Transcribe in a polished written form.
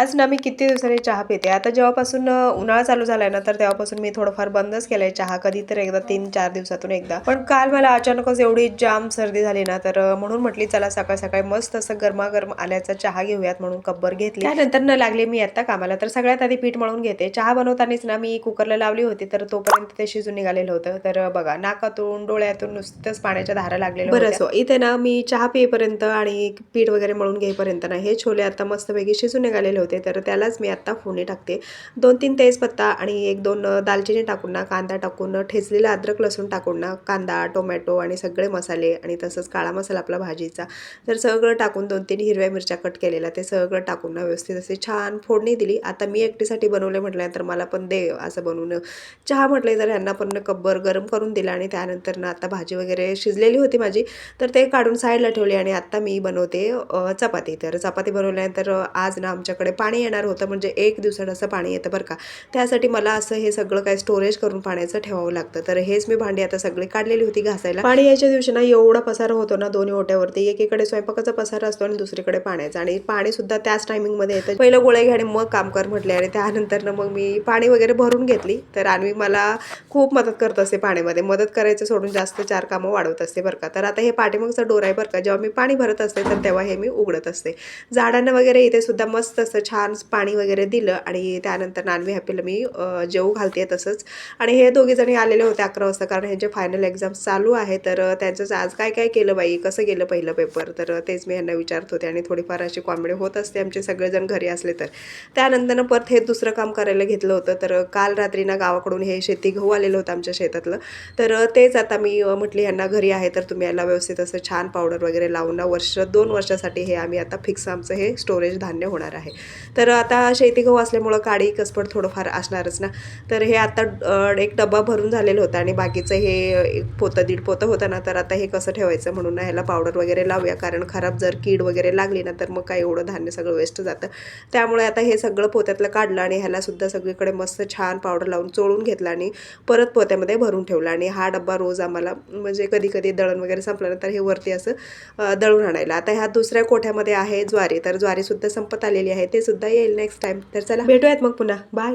आज ना मी किती दिवसांनी चहा पिते. आता जेव्हापासून उन्हाळा चालू झालाय ना, तर तेव्हापासून मी थोडंफार बंदच केलंय चहा. कधी तर एकदा 3-4 दिवसातून एकदा. पण काल मला अचानकच एवढी जाम सर्दी झाली ना, तर म्हणून म्हटली चला सकाळ-सकाळी मस्त असं गरमागरम आल्याचा चहा घेऊयात म्हणून कपभर घेतली. त्यानंतर न लागले मी आता कामाला. तर सगळ्यात आधी पीठ मळून घेते. चहा बनवतानाच ना मी कुकरला लावली होती, तर तोपर्यंत ते शिजून निघालेलं होतं. तर बघा नाकातून, डोळ्यातून नुसतंच पाण्याच्या धारा लागलेल्या होत्या. बरं इथे ना मी चहा पिईपर्यंत आणि पीठ वगैरे मळून घेईपर्यंत ना हे छोले आता मस्तपैकी शिजून निघालेले होते. तर त्यालाच मी आता फोडणी टाकते. 2-3 तेजपत्ता आणि 1-2 दालचिनी टाकून ना, कांदा टाकून, ठेचलेला अद्रक लसूण टाकून ना, कांदा, टोमॅटो आणि सगळे मसाले आणि तसंच काळा मसाला आपला भाजीचा, तर सगळं टाकून 2-3 हिरव्या मिरच्या कट केलेल्या ते सगळं टाकून ना व्यवस्थित अशी छान फोडणी दिली. आता मी एकटीसाठी बनवले म्हटल्यानंतर मला पण दे असं बनवून चहा म्हटले, तर ह्यांना पण कपभर गरम करून दिला आणि त्यानंतर ना आता भाजी वगैरे शिजलेली होती माझी, तर ते काढून साईडला ठेवली आणि आता मी बनवते चपाती. तर चपाती बनवल्यानंतर आज ना आमच्याकडे पाणी येणार होतं, म्हणजे 1 दिवसाड असं पाणी येतं बरं का. त्यासाठी मला असं हे सगळं काही स्टोरेज करून पाण्याचं ठेवावं लागतं. तर हेच मी भांडी आता सगळी काढलेली होती घासायला. पाणी यायच्या दिवशी ना एवढा पसारा होतो ना दोन्ही ओट्यावरती, एकीकडे स्वयंपाकाचा पसारा असतो आणि दुसरीकडे पाण्याचा, आणि पाणी सुद्धा त्याच टायमिंगमध्ये येतं. पहिलं गोळे घ्या आणि मग काम कर म्हटले, आणि त्यानंतर ना मग मी पाणी वगैरे भरून घेतली. तर आणि मला खूप मदत करत असते पाण्यामध्ये. मदत करायचं सोडून जास्त 4 कामं वाढवत असते बरं का. तर आता हे पाठीमागचा डोर आहे बरं का. जेव्हा मी पाणी भरत असते तर तेव्हा हे मी उघडत असते. झाडांना वगैरे इथे सुद्धा मस्त असं छान पाणी वगैरे दिलं आणि त्यानंतर नानवी हॅपीला मी जेवू घालते तसंच. आणि हे दोघी जणी आलेले होते 11 वाजता, कारण ह्यांचे फायनल एक्झाम्स चालू आहे. तर त्यांचंच आज काय काय केलं बाई, कसं गेलं पहिलं पेपर, तर तेच मी ह्यांना विचारत होते आणि थोडीफार अशी कॉमेडी होत असते आमचे सगळेजण घरी असले तर. त्यानंतर परत हे दुसरं काम करायला घेतलं होतं. तर काल रात्री ना गावाकडून हे शेती गहू आलेलं होतं आमच्या शेतातलं, तर तेच आता मी म्हटली ह्यांना घरी आहे तर तुम्ही याला व्यवस्थित असं छान पावडर वगैरे लावून ना 2 वर्षासाठी हे आम्ही आता फिक्स आमचं हे स्टोरेज धान्य होणार आहे. तर आता शेती गहू असल्यामुळं काडी कसपट थोडंफार असणारच ना. तर हे आता एक डब्बा भरून झालेलं होतं आणि बाकीचं हे 1 पोतं 1.5 पोतं होतं ना, तर आता हे कसं ठेवायचं म्हणून ना ह्याला पावडर वगैरे लावूया, कारण खराब जर कीड वगैरे लागली ना तर मग काय एवढं धान्य सगळं वेस्ट जातं. त्यामुळे आता हे सगळं पोत्यातलं काढलं आणि ह्याला सुद्धा सगळीकडे मस्त छान पावडर लावून चोळून घेतलं आणि परत पोत्यामध्ये भरून ठेवला. आणि हा डब्बा रोज आम्हाला म्हणजे कधी कधी दळण वगैरे संपल्यानंतर हे वरती असं दळून आणायला. आता ह्या दुसऱ्या कोठ्यामध्ये आहे ज्वारी, तर ज्वारी सुद्धा संपत आलेली आहे, ते सुद्धा येईल नेक्स्ट टाइम. तर चला भेटूयात मग पुन्हा. बाय.